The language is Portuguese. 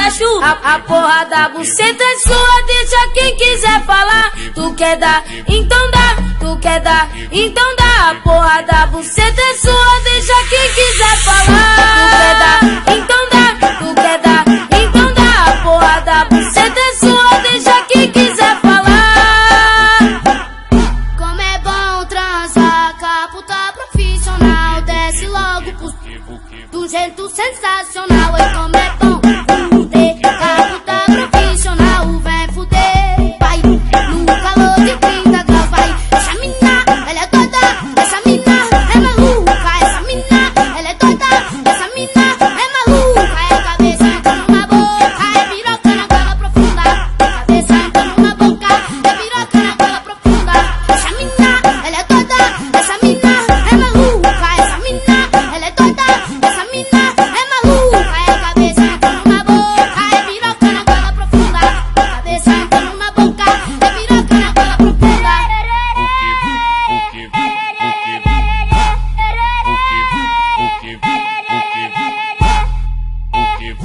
macho. A porra da buceta é sua, deixa quem quiser falar. Tu quer dar, então dá. Tu quer dar, então dá. A porra da buceta é sua, deixa quem quiser falar. Tu quer dar, então dá. Tu quer dar, então dá. A porra da buceta é sua, deixa quem quiser falar. Como é bom transar, caputa profissional. Desce logo do jeito sensacional. E como é bom fuder, caputa profissional. Vem fuder, vai no calor de 30 graus. Vai, essa mina, ela é doida. Essa mina é maluca. Essa mina, ela é doida. Essa mina é maluca. É cabeça entrando na boca, é piroca na goela profunda. Cabeça entrando na boca, é piroca na goela profunda. Essa mina, ela é doida. Essa mina é maluca. Essa mina, ela é doida. Essa mina é maluca. É cabeça entrando na boca, é piroca na goela profunda. Cabeça entrando na boca, é piroca na goela profunda. O que